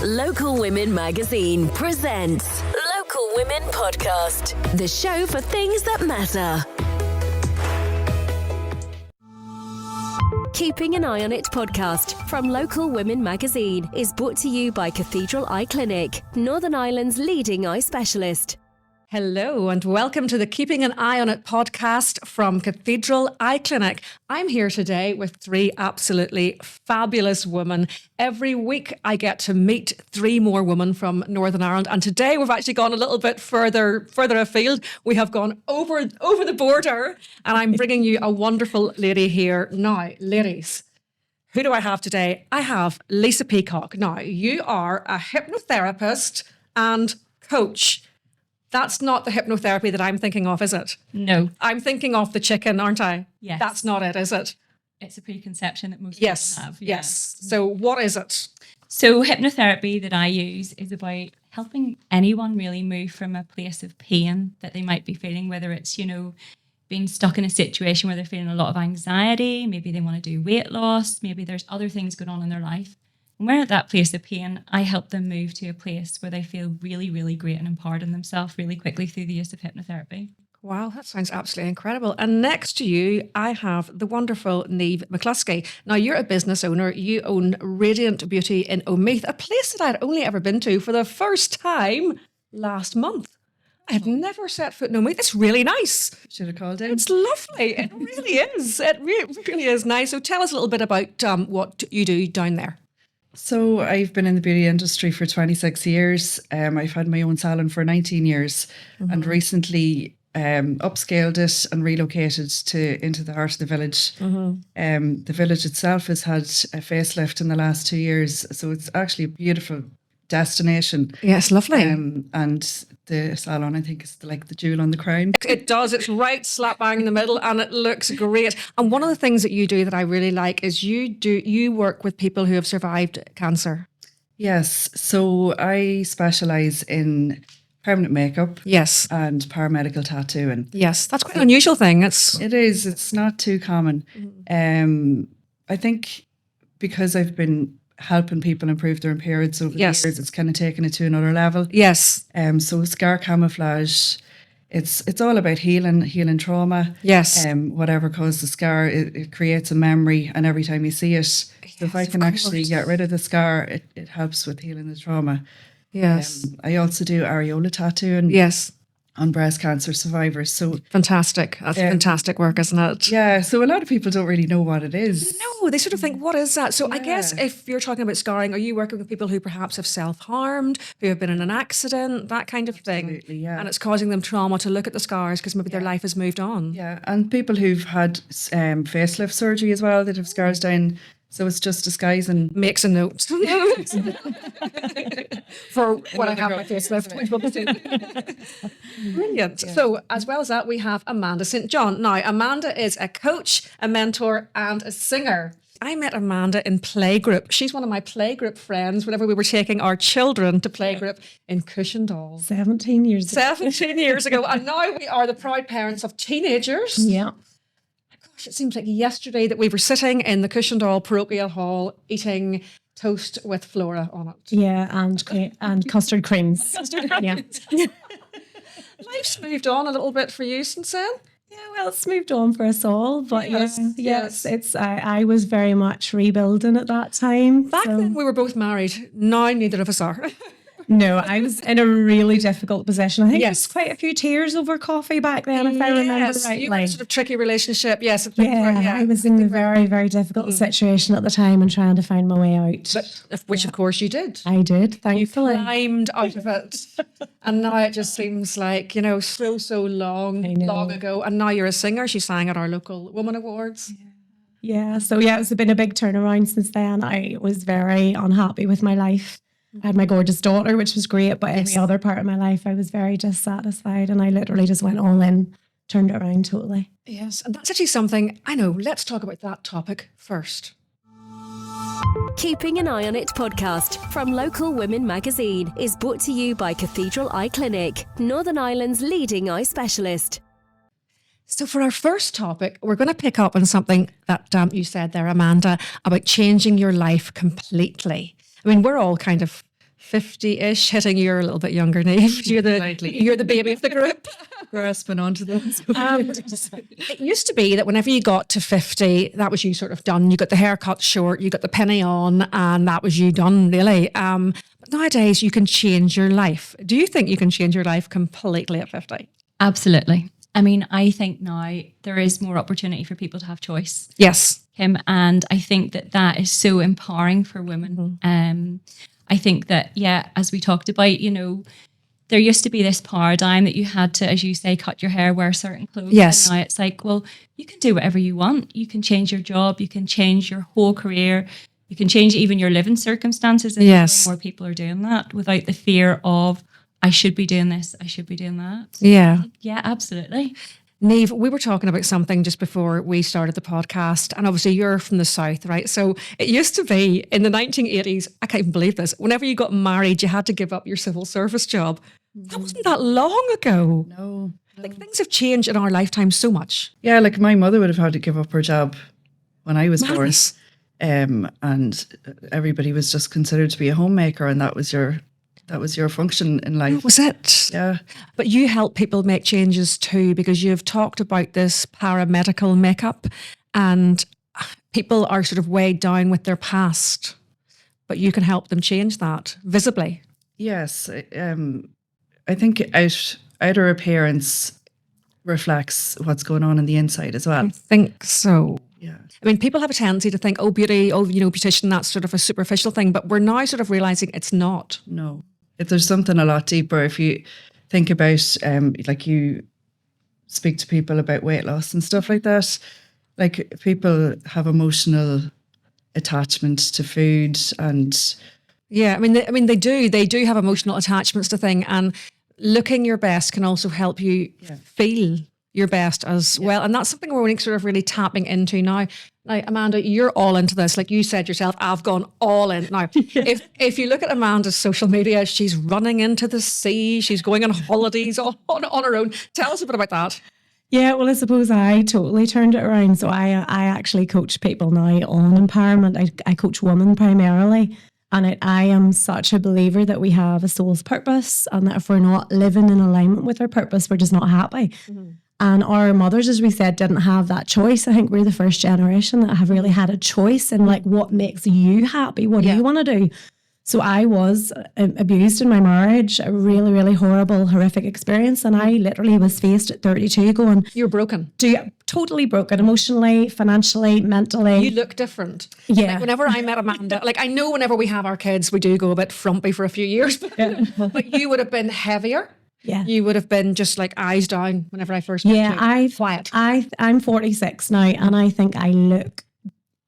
Local Women Magazine presents Local Women Podcast, the show for things that matter. Keeping an Eye on It podcast from Local Women Magazine is brought to you by Cathedral Eye Clinic, Northern Ireland's leading eye specialist. Hello and welcome to the Keeping an Eye on It podcast from Cathedral Eye Clinic. I'm here today with three absolutely fabulous women. Every week I get to meet three more women from Northern Ireland, and today we've actually gone a little bit further afield. We have gone over the border, and I'm bringing you a wonderful lady here. Now, ladies, who do I have today? I have Lisa Peacock. Now, you are a hypnotherapist and coach. That's not the hypnotherapy that I'm thinking of, is it? No. I'm thinking of the chicken, aren't I? Yes. That's not it, is it? It's a preconception that most Yes. people have. Yes. So what is it? So hypnotherapy that I use is about helping anyone really move from a place of pain that they might be feeling, whether it's, being stuck in a situation where they're feeling a lot of anxiety, maybe they want to do weight loss, maybe there's other things going on in their life. And when at that place of pain, I help them move to a place where they feel really, really great and empowered in themselves really quickly through the use of hypnotherapy. Wow, that sounds absolutely incredible. And next to you, I have the wonderful Niamh McCluskey. Now, you're a business owner. You own Radiant Beauty in Omeath, a place that I'd only ever been to for the first time last month. I had never set foot in Omeath. It's really nice. Should have called in. It's lovely. It really is. It really is nice. So tell us a little bit about what you do down there. So I've been in the beauty industry for 26 years. I've had my own salon for 19 years and recently upscaled it and relocated into the heart of the village. The village itself has had a facelift in the last 2 years. So it's actually a beautiful destination. Yes, lovely. And the salon, I think, is like the jewel on the crown. It does. It's right slap bang in the middle and it looks great. And one of the things that you do that I really like is you work with people who have survived cancer. Yes. So I specialise in permanent makeup. Yes. And paramedical tattooing. Yes. That's quite an unusual thing. It is. It's not too common. I think because I've been helping people improve their appearance over the years, it's kind of taken it to another level. Yes. So scar camouflage, it's all about healing trauma. Yes. Whatever caused the scar, it creates a memory, and every time you see it, so if I can actually get rid of the scar, it helps with healing the trauma. Yes. I also do areola tattooing. Yes. On breast cancer survivors. So fantastic. That's fantastic work, isn't it? Yeah. So a lot of people don't really know what it is. No, they sort of think, what is that? So I guess if you're talking about scarring, are you working with people who perhaps have self-harmed, who have been in an accident, that kind of thing? Absolutely, yeah. And it's causing them trauma to look at the scars because maybe their life has moved on. Yeah. And people who've had facelift surgery as well, that have scars down. So it's just disguising. Makes a note. For when I have my facelift. Brilliant. Yeah. So as well as that, we have Amanda St. John. Now, Amanda is a coach, a mentor, and a singer. I met Amanda in playgroup. She's one of my playgroup friends whenever we were taking our children to playgroup in Cushendall. 17 years ago. 17 years ago. And now we are the proud parents of teenagers. Yeah. It seems like yesterday that we were sitting in the Cushendall Parochial Hall eating toast with Flora on it. Yeah, and custard creams. Yeah. Life's moved on a little bit for you since then. Yeah, well, it's moved on for us all, but Yes. it's I was very much rebuilding at that time. Back then we were both married. Now neither of us are. No, I was in a really difficult position. I think Yes. there was quite a few tears over coffee back then, if I remember rightly. You were in a sort of tricky relationship. Yes. I was in a very, very difficult situation at the time and trying to find my way out. Which of course you did. I did, thankfully. Climbed out of it. And now it just seems like, so long ago. And now you're a singer. She sang at our local Woman Awards. Yeah, so it's been a big turnaround since then. I was very unhappy with my life. I had my gorgeous daughter, which was great, but every other part of my life I was very dissatisfied, and I literally just went all in, turned it around totally. Yes, and that's actually something, I know, let's talk about that topic first. Keeping an Eye on It podcast from Local Women Magazine is brought to you by Cathedral Eye Clinic, Northern Ireland's leading eye specialist. So for our first topic, we're going to pick up on something that you said there, Amanda, about changing your life completely. I mean, we're all kind of 50-ish, hitting you're a little bit younger, Niamh. Slightly. You're the baby of the group. Grasping onto those. It used to be that whenever you got to 50, that was you sort of done. You got the haircut short, you got the penny on, and that was you done, really. But nowadays, you can change your life. Do you think you can change your life completely at 50? Absolutely. I mean, I think now there is more opportunity for people to have choice. Yes. Kim, and I think that is so empowering for women. I think that, as we talked about, there used to be this paradigm that you had to, as you say, cut your hair, wear certain clothes. Yes. And now it's like, well, you can do whatever you want. You can change your job. You can change your whole career. You can change even your living circumstances. And Yes. more people are doing that without the fear of, I should be doing this, I should be doing that. Yeah. Yeah, absolutely. Niamh, we were talking about something just before we started the podcast, and obviously you're from the South, right? So it used to be in the 1980s, I can't even believe this, whenever you got married, you had to give up your civil service job. That wasn't that long ago. No. Like, things have changed in our lifetime so much. Yeah, like my mother would have had to give up her job when I was Madness. born. And everybody was just considered to be a homemaker, and that was your function in life. That was it. Yeah. But you help people make changes too, because you've talked about this paramedical makeup, and people are sort of weighed down with their past, but you can help them change that visibly. Yes. I think outer appearance reflects what's going on in the inside as well. I think so. Yeah. I mean, people have a tendency to think, oh, beauty, oh, beautician, that's sort of a superficial thing, but we're now sort of realizing it's not. No. If there's something a lot deeper, if you think about, like you speak to people about weight loss and stuff like that, like people have emotional attachment to food and... Yeah, they do have emotional attachments to things, and looking your best can also help you feel your best as well. And that's something we're sort of really tapping into now. Now, Amanda, you're all into this. Like you said yourself, I've gone all in. Now, if you look at Amanda's social media, she's running into the sea. She's going on holidays on her own. Tell us a bit about that. Yeah, well, I suppose I totally turned it around. So I actually coach people now on empowerment. I coach women primarily. And I am such a believer that we have a soul's purpose, and that if we're not living in alignment with our purpose, we're just not happy. Mm-hmm. And our mothers, as we said, didn't have that choice. I think we're the first generation that have really had a choice in like what makes you happy. What do you want to do? So I was abused in my marriage, a really, really horrible, horrific experience. And I literally was faced at 32 going... You're broken. Totally broken, emotionally, financially, mentally. You look different. Yeah. Like whenever I met Amanda, like I know whenever we have our kids, we do go a bit frumpy for a few years. But you would have been heavier. Yeah. You would have been just like eyes down whenever I first met you. Quiet. I'm 46 now, and I think I look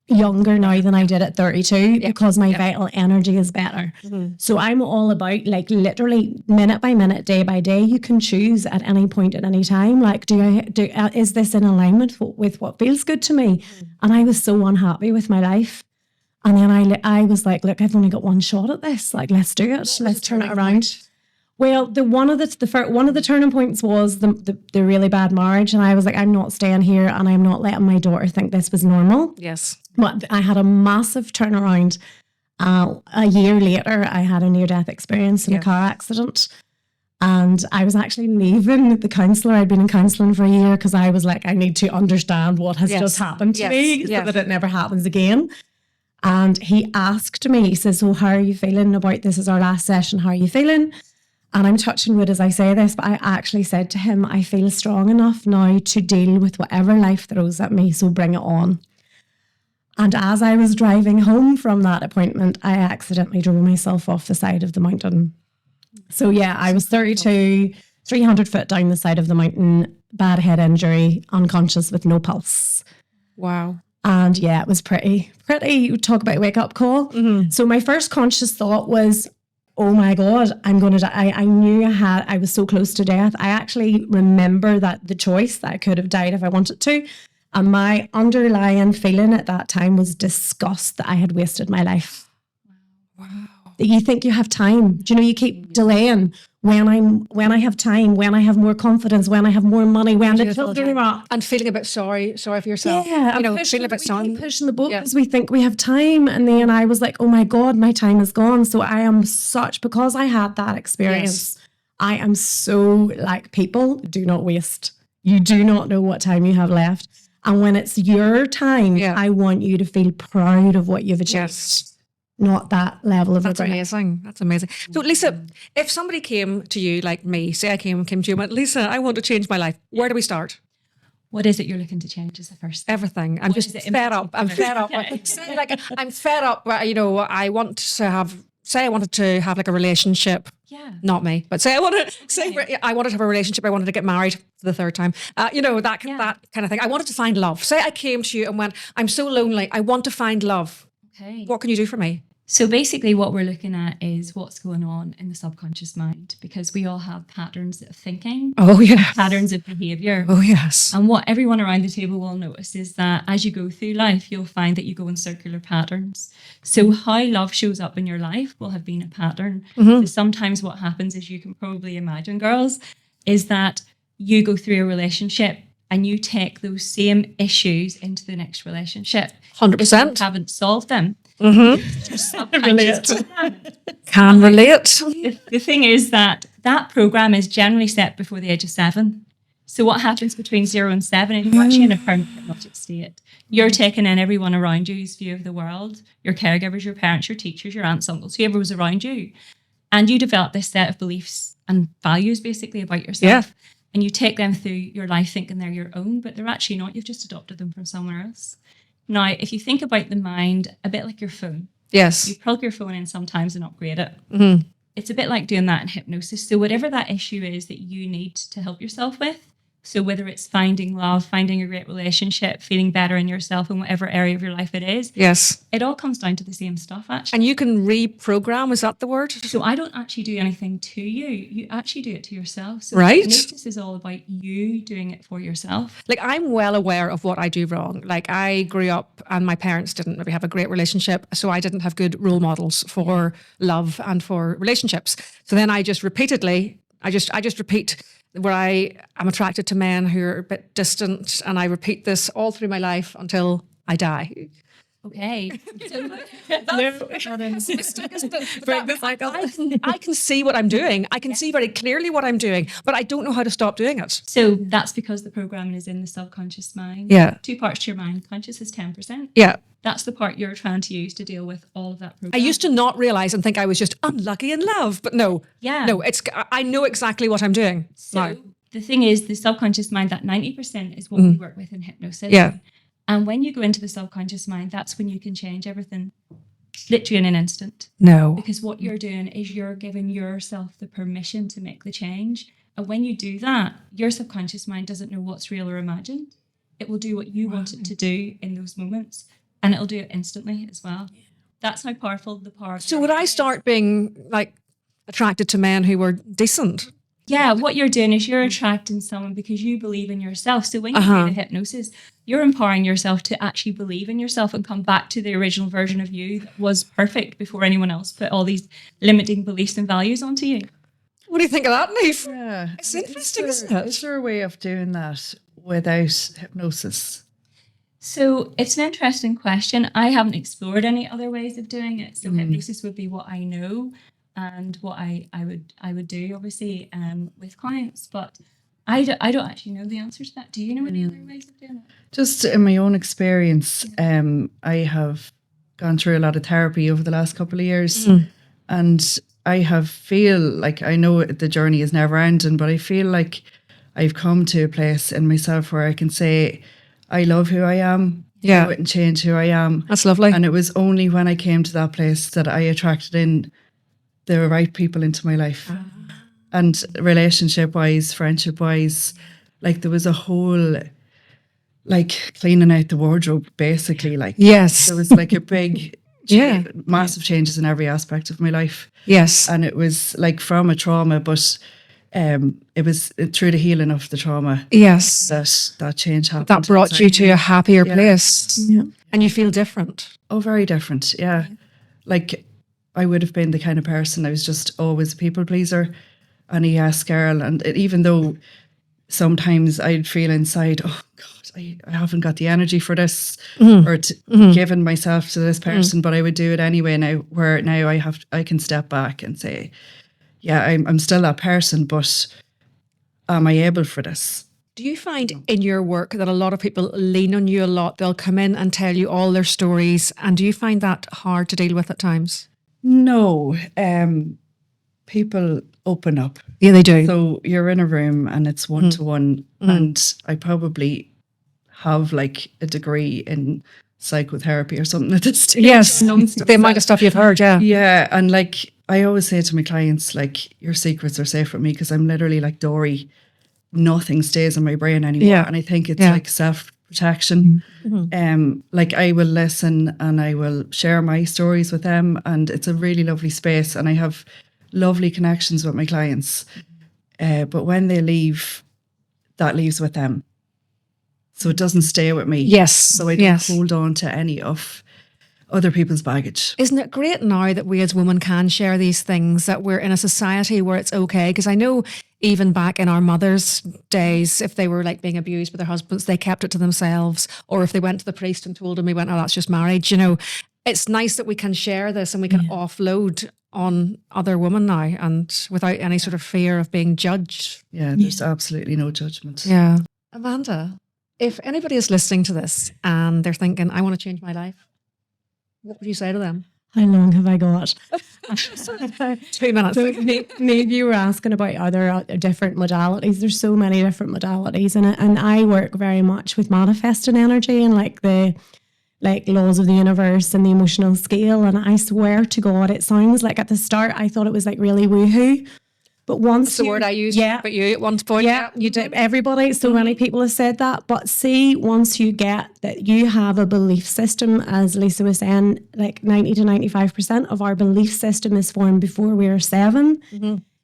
younger now than I did at 32 because my vital energy is better. Mm-hmm. So I'm all about like literally minute by minute, day by day. You can choose at any point at any time. Like, is this in alignment with what feels good to me? Mm-hmm. And I was so unhappy with my life. And then I was like, look, I've only got one shot at this. Like, let's do it. Let's turn it around. Well, one of the turning points was the really bad marriage, and I was like, I'm not staying here, and I'm not letting my daughter think this was normal. Yes. But I had a massive turnaround. A year later, I had a near-death experience in a car accident, and I was actually leaving the counsellor. I'd been in counselling for a year because I was like, I need to understand what has just happened to me so that it never happens again. And he asked me, he says, so how are you feeling about this? Is our last session. How are you feeling? And I'm touching wood as I say this, but I actually said to him, I feel strong enough now to deal with whatever life throws at me, so bring it on. And as I was driving home from that appointment, I accidentally drove myself off the side of the mountain. So yeah, I was 32, 300 foot down the side of the mountain, bad head injury, unconscious with no pulse. Wow. And yeah, it was pretty, talk about wake up call. Mm-hmm. So my first conscious thought was, oh my God, I'm going to die. I knew I was so close to death. I actually remember that the choice that I could have died if I wanted to. And my underlying feeling at that time was disgust that I had wasted my life. Wow. that you think you have time. Do you know, you keep delaying when I have time, when I have more confidence, when I have more money, when the children are up. And feeling a bit sorry for yourself. Yeah, you know, and feeling a bit sorry. keep pushing the boat because we think we have time. And then I was like, oh my God, my time is gone. So I am because I had that experience, I am so like, people do not waste. You do not know what time you have left. And when it's your time, I want you to feel proud of what you've achieved. Yes. Not that level of regret. Amazing. That's amazing. So Lisa, if somebody came to you like me, say I came to you and went, Lisa, I want to change my life. Where do we start? What is it you're looking to change is the first thing? Everything. I'm just fed up. I'm fed up. Like, I'm fed up. You know, I want to have, say I wanted to have like a relationship. Yeah. Not me, but say I wanted to have a relationship. I wanted to get married for the third time. You know, that kind of thing. I wanted to find love. Say I came to you and went, I'm so lonely. I want to find love. Okay. What can you do for me? So basically what we're looking at is what's going on in the subconscious mind, because we all have patterns of thinking. Oh, yeah. Patterns of behavior. Oh, yes. And what everyone around the table will notice is that as you go through life, you'll find that you go in circular patterns. So how love shows up in your life will have been a pattern. So sometimes what happens, as you can probably imagine, girls, is that you go through a relationship and you take those same issues into the next relationship. 100%. You haven't solved them. Can relate. The thing is that program is generally set before the age of 7. So what happens between 0 and 7 is you're actually in a permanent hypnotic state. You're taking in everyone around you's view of the world, your caregivers, your parents, your teachers, your aunts, uncles, whoever was around you. And you develop this set of beliefs and values basically about yourself. Yeah. And you take them through your life thinking they're your own, but they're actually not. You've just adopted them from somewhere else. Now, if you think about the mind a bit like your phone. Yes. You plug your phone in sometimes and upgrade it. Mm-hmm. It's a bit like doing that in hypnosis. So whatever that issue is that you need to help yourself with, so whether it's finding love, finding a great relationship, feeling better in yourself in whatever area of your life it is, yes, it all comes down to the same stuff, actually. And you can reprogram, is that the word? So I don't actually do anything to you. You actually do it to yourself. So right. Hypnosis is all about you doing it for yourself. Like, I'm well aware of what I do wrong. Like, I grew up and my parents didn't maybe have a great relationship, so I didn't have good role models for love and for relationships. So then I just repeatedly, I just repeat where I am attracted to men who are a bit distant, and I repeat this all through my life until I die. Okay. I can see what I'm doing. I can see very clearly what I'm doing, but I don't know how to stop doing it. So that's because the programming is in the subconscious mind. Yeah. 2 parts to your mind. Conscious is 10%. Yeah. That's the part you're trying to use to deal with all of that programming. I used to not realize and think I was just unlucky in love, but no. Yeah. No, I know exactly what I'm doing. So now. The thing is, the subconscious mind, that 90% is what we work with in hypnosis. Yeah. And when you go into the subconscious mind, that's when you can change everything literally in an instant. No. Because what you're doing is you're giving yourself the permission to make the change. And when you do that, your subconscious mind doesn't know what's real or imagined. It will do what you want it to do in those moments. And it'll do it instantly as well. That's how powerful the power of. So would I start being like attracted to men who were decent? Yeah, what you're doing is you're attracting someone because you believe in yourself. So when you do the hypnosis, you're empowering yourself to actually believe in yourself and come back to the original version of you that was perfect before anyone else put all these limiting beliefs and values onto you. What do you think of that, Niamh? Yeah. It's interesting, isn't it? Is there a way of doing that without hypnosis? So it's an interesting question. I haven't explored any other ways of doing it. So hypnosis would be what I know and what I would do, obviously, with clients. But I don't actually know the answer to that. Do you know any other ways of doing it? Just in my own experience, I have gone through a lot of therapy over the last couple of years, and I feel like, I know the journey is never ending, but I feel like I've come to a place in myself where I can say, I love who I am. Yeah. I wouldn't change who I am. That's lovely. And it was only when I came to that place that I attracted in the right people into my life. And relationship-wise, friendship-wise, like there was a whole, like cleaning out the wardrobe, basically. Like yes. There was like a big, massive changes in every aspect of my life. Yes. And it was like from a trauma, but it was through the healing of the trauma. Yes. That change happened. That brought you to a happier place. Yeah. And you feel different. Oh, very different. Yeah. Like I would have been the kind of person, I was just always a people pleaser and a yes girl. And even though sometimes I'd feel inside, oh God, I haven't got the energy for this or given myself to this person, but I would do it anyway now, where now I can step back and say, yeah, I'm still that person, but am I able for this? Do you find in your work that a lot of people lean on you a lot? They'll come in and tell you all their stories. And do you find that hard to deal with at times? No, people open up. Yeah, they do. So you're in a room and it's one-to-one, and I probably have like a degree in psychotherapy or something at this stage. Yes, the amount of stuff you've heard, yeah. Yeah, and like I always say to my clients, like, your secrets are safe with me, because I'm literally like Dory. Nothing stays in my brain anymore. Yeah. And I think it's like self-protection. Like, I will listen and I will share my stories with them, and it's a really lovely space, and I have lovely connections with my clients. But when they leave, that leaves with them. So it doesn't stay with me. Yes. So I don't hold on to any of other people's baggage. Isn't it great now that we as women can share these things, that we're in a society where it's okay? Because I know even back in our mothers' days, if they were like being abused by their husbands, they kept it to themselves. Or if they went to the priest and told him, he went, oh, that's just marriage. You know, it's nice that we can share this and we can offload on other women now, and without any sort of fear of being judged. Yeah, there's absolutely no judgment. Yeah. Amanda, if anybody is listening to this and they're thinking, I want to change my life, what would you say to them? How long have I got? 2 minutes. So maybe you were asking about other different modalities. There's so many different modalities in it, and I work very much with manifesting energy and like the laws of the universe and the emotional scale. And I swear to God, it sounds like at the start I thought it was like really woohoo. But once That's the word I used, but you at one point. Yeah, you did. Everybody, so many people have said that. But see, once you get that you have a belief system, as Lisa was saying, like 90 to 95% of our belief system is formed before we are 7.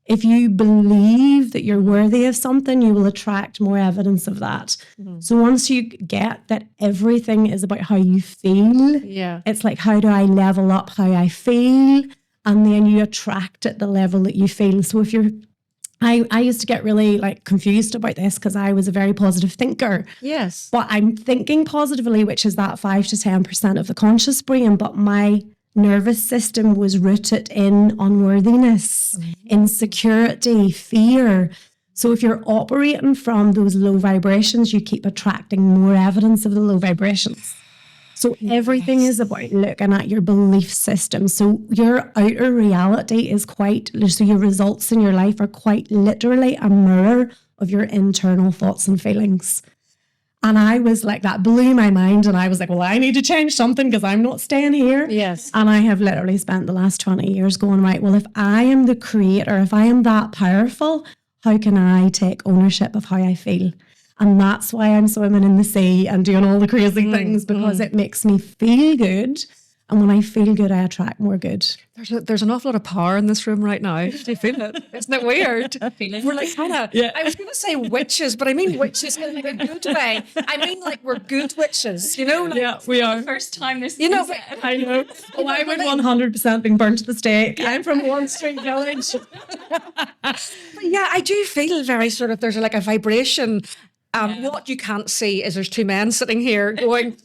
If you believe that you're worthy of something, you will attract more evidence of that. So once you get that everything is about how you feel, it's like, how do I level up how I feel? And then you attract at the level that you feel. So if you're, I used to get really like confused about this because I was a very positive thinker. Yes. But I'm thinking positively, which is that 5 to 10% of the conscious brain. But my nervous system was rooted in unworthiness, insecurity, fear. So if you're operating from those low vibrations, you keep attracting more evidence of the low vibrations. So everything is about looking at your belief system. So your outer reality is so your results in your life are quite literally a mirror of your internal thoughts and feelings. And I was like, that blew my mind. And I was like, well, I need to change something because I'm not staying here. Yes. And I have literally spent the last 20 years going, right, well, if I am the creator, if I am that powerful, how can I take ownership of how I feel? And that's why I'm swimming in the sea and doing all the crazy things, because it makes me feel good. And when I feel good, I attract more good. There's an awful lot of power in this room right now. Do you feel it? Isn't it weird? Feeling. We're like kind of, I was going to say witches, but I mean witches in like a good way. I mean like we're good witches, you know? Like, we are. First time this you know, I know. Oh, I would 100% being burnt to the stake. I'm from One Street Village. But yeah, I do feel very sort of, there's like a vibration. What you can't see is there's 2 men sitting here going...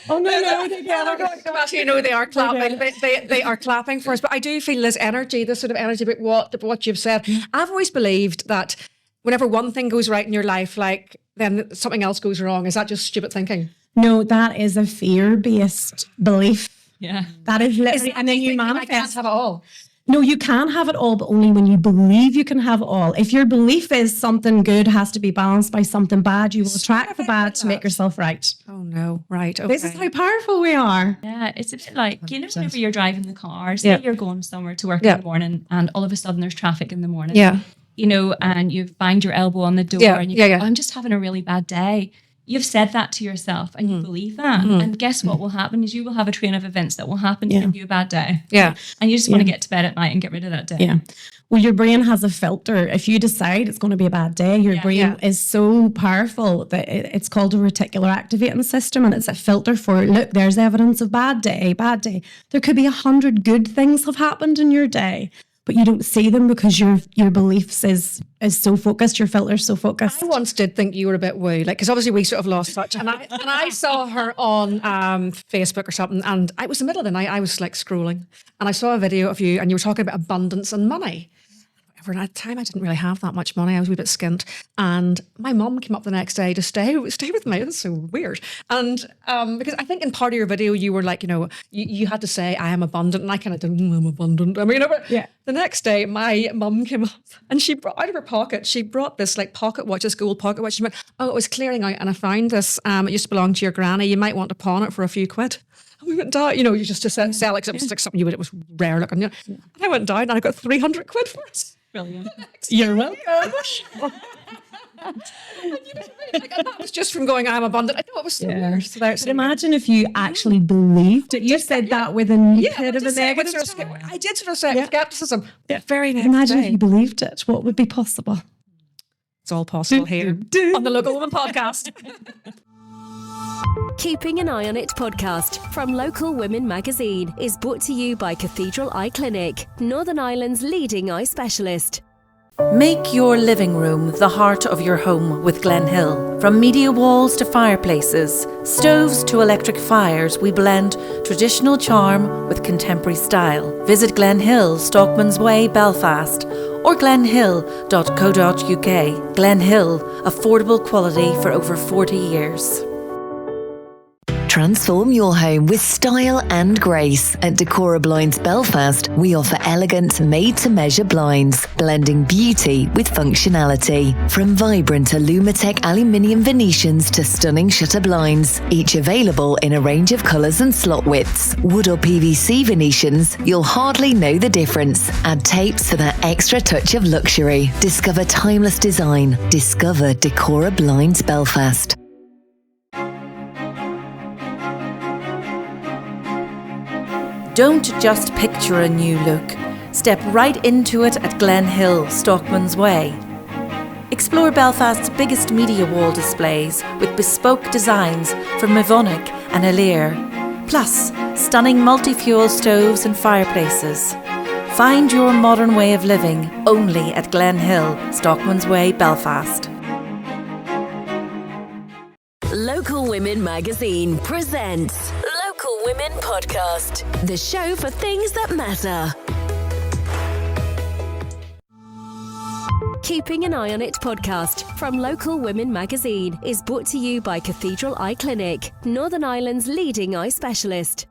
Oh no, together. Actually, you know, they are clapping. They are clapping for us. But I do feel this energy, this sort of energy about what you've said. I've always believed that whenever one thing goes right in your life, like then something else goes wrong. Is that just stupid thinking? No, that is a fear-based belief. Yeah. That is literally, and then you I manifest. can't have it all. No, you can have it all, but only when you believe you can have it all. If your belief is something good has to be balanced by something bad, you will attract the bad to make yourself right. Oh no, right. Okay. This is how powerful we are. Yeah, it's a bit like, you know, whenever you're driving the car, say you're going somewhere to work in the morning and all of a sudden there's traffic in the morning. Yeah. You know, and you've banged your elbow on the door and you go, I'm just having a really bad day. you've said that to yourself and you believe that. And guess what will happen is you will have a train of events that will happen to give you a bad day. Yeah. And you just want to get to bed at night and get rid of that day. Yeah. Well, your brain has a filter. If you decide it's going to be a bad day, your brain is so powerful that it's called a reticular activating system, and it's a filter for, look, there's evidence of bad day. There could be 100 good things have happened in your day, but you don't see them because your beliefs is so focused, your filter's so focused. I once did think you were a bit woo, like, because obviously we sort of lost touch, and I saw her on Facebook or something, and it was the middle of the night. I was like scrolling, and I saw a video of you, and you were talking about abundance and money. For that time, I didn't really have that much money. I was a wee bit skint. And my mum came up the next day to stay with me. That's so weird. And because I think in part of your video, you were like, you had to say, I am abundant. And I kind of did, I'm abundant. I mean, the next day, my mum came up and she brought out of her pocket, she brought this like pocket watch, this gold pocket watch. She went, oh, it was clearing out and I found this. It used to belong to your granny. You might want to pawn it for a few quid. And we went down, you just to sell it because it was like something it was rare looking. And I went down and I got 300 quid for it. Brilliant. You're welcome. And that was just from going, I'm abundant. I thought it was so weird. So But imagine if you actually believed it. You said that with a bit of a negative. I did sort of say skepticism. Very next Imagine day. if you believed it. What would be possible? It's all possible here on the Local Woman podcast. Keeping an Eye on It podcast from Local Women magazine is brought to you by Cathedral Eye Clinic, Northern Ireland's leading eye specialist. Make your living room the heart of your home with Glen Hill. From media walls to fireplaces, stoves to electric fires, we blend traditional charm with contemporary style. Visit Glen Hill, Stockman's Way, Belfast, or glenhill.co.uk. Glen Hill, affordable quality for over 40 years. Transform your home with style and grace. At Decora Blinds Belfast, we offer elegant, made-to-measure blinds, blending beauty with functionality. From vibrant Alumatech aluminium Venetians to stunning shutter blinds, each available in a range of colours and slot widths. Wood or PVC Venetians, you'll hardly know the difference. Add tapes for that extra touch of luxury. Discover timeless design. Discover Decora Blinds Belfast. Don't just picture a new look. Step right into it at Glen Hill, Stockman's Way. Explore Belfast's biggest media wall displays with bespoke designs from Mivonic and Alir. Plus, stunning multi-fuel stoves and fireplaces. Find your modern way of living only at Glen Hill, Stockman's Way, Belfast. Local Women magazine presents Local Women podcast, the show for things that matter. Keeping an Eye on It podcast from Local Women magazine is brought to you by Cathedral Eye Clinic, Northern Ireland's leading eye specialist.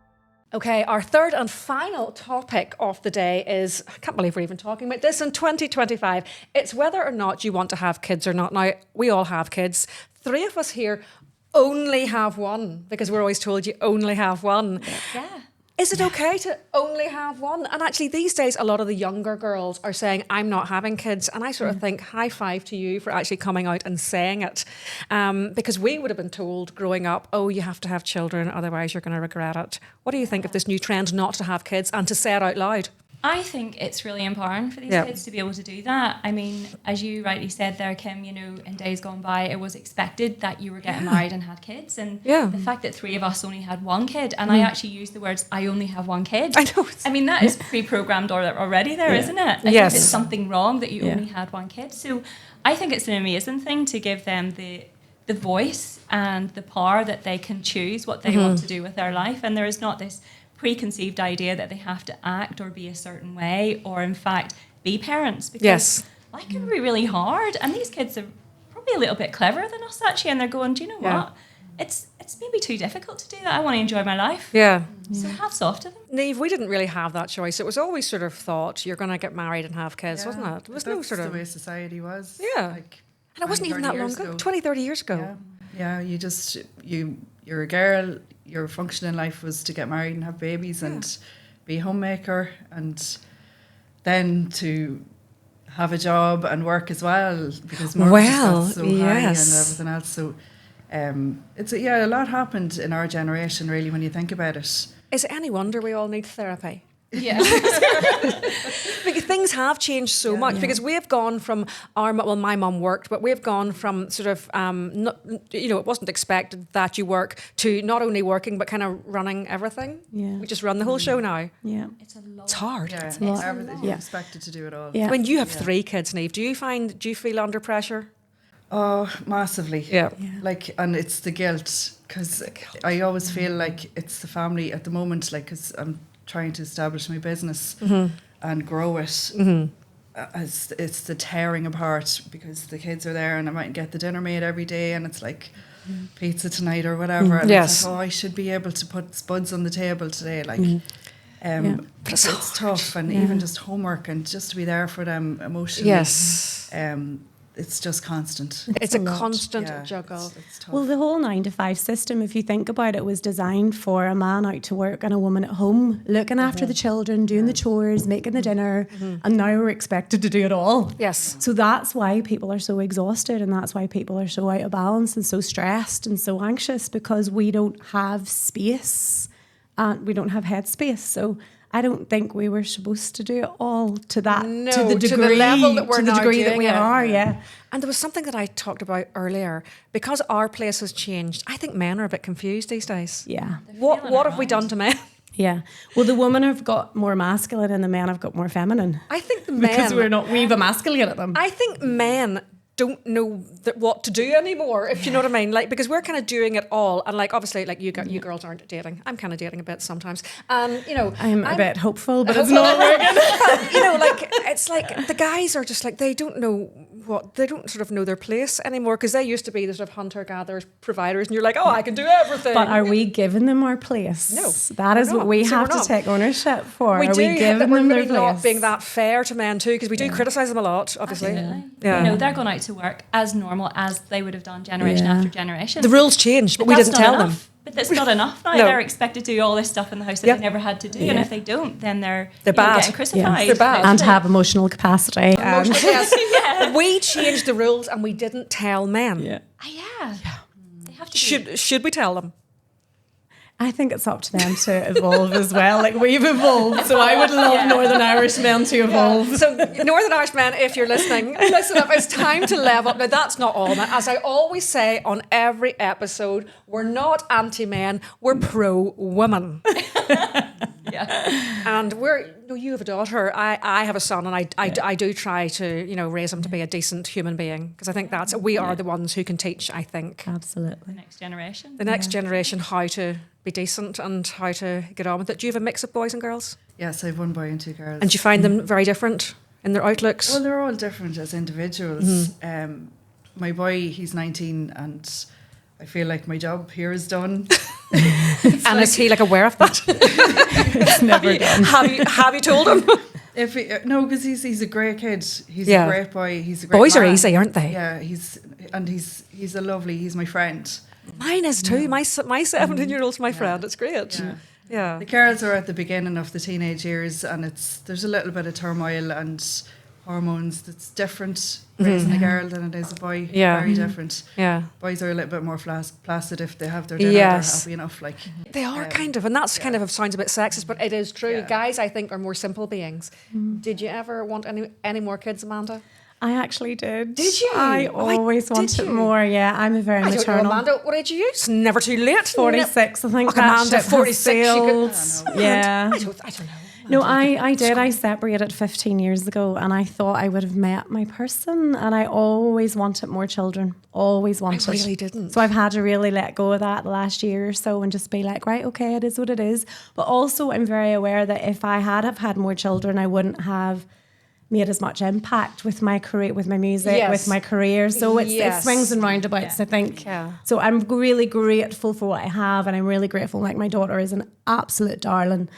Okay, our third and final topic of the day is, I can't believe we're even talking about this in 2025. It's whether or not you want to have kids or not. Now, we all have kids. 3 of us here only have one because we're always told you only have one. Yeah. Is it okay to only have one? And actually these days, a lot of the younger girls are saying, I'm not having kids. And I sort of think, high five to you for actually coming out and saying it. Because we would have been told growing up, oh, you have to have children, otherwise you're going to regret it. What do you think of this new trend not to have kids and to say it out loud? I think it's really empowering for these kids to be able to do that. I mean, as you rightly said there, Kim, in days gone by, it was expected that you were getting married and had kids. And the fact that 3 of us only had 1 kid, and I actually used the words, I only have 1 kid. I know. I mean, that is pre-programmed already there, isn't it? As if it's something wrong that you only had 1 kid. So I think it's an amazing thing to give them the voice and the power that they can choose what they want to do with their life. And there is not this preconceived idea that they have to act or be a certain way or in fact be parents, because life can be really hard, and these kids are probably a little bit cleverer than us actually, and they're going, do you know what, it's maybe too difficult to do that. I want to enjoy my life. So hats off to them. Niamh, we didn't really have that choice. It was always sort of thought you're going to get married and have kids, wasn't it? There was no sort of the way society was. and it wasn't even that long ago. 20, 30 years ago. You're a girl, your function in life was to get married and have babies and be a homemaker, and then to have a job and work as well, because mortgages got so high and everything else. So It's a lot happened in our generation, really, when you think about it. Is it any wonder we all need therapy? Yeah. Because things have changed so much. Because we've gone from my mum worked, but we've gone from sort of, it wasn't expected that you work to not only working but kind of running everything. Yeah. We just run the whole show now. Yeah. It's hard. Yeah, lot. you're expected to do it all. Yeah. When you have 3 kids, Niamh, do you feel under pressure? Oh, massively. Yeah. And it's the guilt, because I always feel like it's the family at the moment, like, because I'm trying to establish my business and grow it. It's the tearing apart, because the kids are there and I might get the dinner made every day and it's like pizza tonight or whatever. And it's like, I should be able to put spuds on the table today. Like, but it's tough, and even just homework and just to be there for them emotionally. Yes. It's just constant. It's a constant juggle. It's tough. Well, the whole 9-to-5 system, if you think about it, was designed for a man out to work and a woman at home, looking after the children, doing the chores, making the dinner, and now we're expected to do it all. Yes. So that's why people are so exhausted, and that's why people are so out of balance and so stressed and so anxious, because we don't have space and we don't have headspace. So I don't think we were supposed to do it all to that, to the degree, to the level that we're to the now degree that doing we it. are. Yeah. And there was something that I talked about earlier. Because our place has changed, I think men are a bit confused these days. Yeah. What have we done to men? Yeah. Well, the women have got more masculine and the men have got more feminine. I think the men... Because we've emasculated them. I think men don't know what to do anymore, if you know what I mean. Like, because we're kind of doing it all, and like obviously, like you girls aren't dating. I'm kind of dating a bit sometimes, and I'm a bit hopeful, but it's not working. But, like it's like the guys are just like they don't sort of know their place anymore, because they used to be the sort of hunter gatherers, providers, and you're like, I can do everything. But are we giving them our place? No, that is what we have to take ownership for. Are we giving them their place? Not being that fair to men too, because we do criticise them a lot, obviously. Yeah. They're going out to work as normal as they would have done generation after generation. The rules changed, but we that's didn't not tell enough. them. But that's not enough now. No. They're expected to do all this stuff in the house that they never had to do, and if they don't, then they're bad. Getting crucified. They're bad. And have emotional capacity. Yes. We changed the rules and we didn't tell men. Yeah. They have to. Should we tell them? I think it's up to them to evolve as well. Like, we've evolved, so I would love Northern Irish men to evolve. So, Northern Irish men, if you're listening, listen up. It's time to level up. Now, that's not all men. As I always say on every episode, we're not anti-men, we're pro-women. And you have a daughter, I have a son, and I do try to, raise him to be a decent human being, because I think we are the ones who can teach, I think. Absolutely. The next generation how to be decent and how to get on with it. Do you have a mix of boys and girls? Yes, I have 1 boy and 2 girls. And do you find them very different in their outlooks? Well, they're all different as individuals. My boy, he's 19, and I feel like my job here is done. And is he aware of that? It's never done. Have you told him? No, because he's a great kid. He's a great boy. He's a great Boys man. are easy, aren't they? Yeah, he's my friend. Mine is too. My 17-year-old's my friend. It's great. Yeah. The girls are at the beginning of the teenage years, and there's a little bit of turmoil and hormones that's different raising a girl than it is a boy. Yeah. Very different. Yeah. Boys are a little bit more placid if they have their dinner. Yes. They're happy enough. Like They are kind of, and that's kind of sounds a bit sexist, but it is true. Yeah. Guys, I think, are more simple beings. Did you ever want any more kids, Amanda? I actually did. Did you? I always wanted more. Yeah, I'm a very I don't know, maternal. Amanda, what age are you? It's never too late. 46, I think. Oh, that Amanda, ship has 46. sailed. Yeah. I don't know. No, I did. I separated 15 years ago, and I thought I would have met my person, and I always wanted more children. Always wanted. I really didn't. So I've had to really let go of that the last year or so and just be like, right, okay, it is what it is. But also I'm very aware that if I have had more children, I wouldn't have made as much impact with my career, with my music, with my career. So it swings and roundabouts, I think. Yeah. So I'm really grateful for what I have, and I'm really grateful. Like, my daughter is an absolute darling.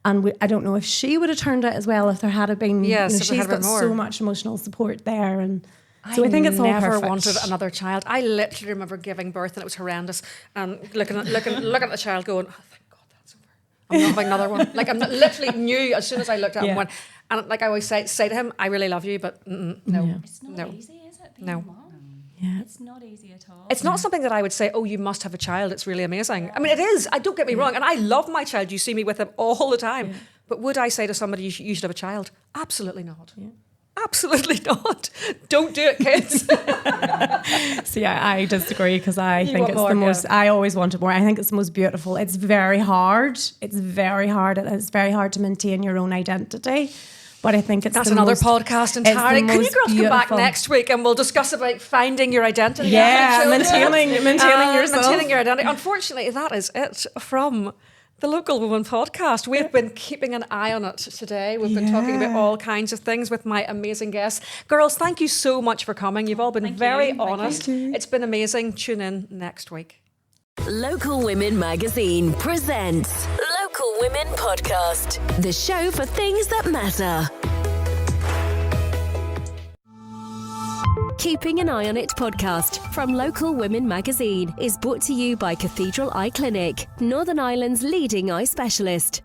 And I don't know if she would have turned out as well if there had been. Yes, she's got so much emotional support there, and so I think it's all never perfect. wanted another child. I literally remember giving birth and it was horrendous, and looking at the child going, oh, thank God that's over. I'm not having another one. Like, I literally knew as soon as I looked at him, went, and like I always say to him, I really love you, but no, It's not easy, is it? Being a mom? It's not easy at all. It's not something that I would say, oh, you must have a child. It's really amazing. I mean, it is. Don't get me wrong. And I love my child. You see me with him all the time. But would I say to somebody, you should have a child? Absolutely not. Absolutely not. Don't do it, kids. See, I disagree because I think it's the most, I always wanted more. I think it's the most beautiful. It's very hard. It's very hard. It's very hard to maintain your own identity. But I think that's another podcast entirely. Can you girls come back next week and we'll discuss about finding your identity? Yeah, maintaining yourself. Maintaining your identity. Unfortunately, that is it from the Local Woman podcast. We've been keeping an eye on it today. We've been talking about all kinds of things with my amazing guests. Girls, thank you so much for coming. You've all been very honest. It's been amazing. Tune in next week. Local Women Magazine presents Local Women Podcast, the show for things that matter. Keeping an Eye on It podcast from Local Women Magazine is brought to you by Cathedral Eye Clinic, Northern Ireland's leading eye specialist.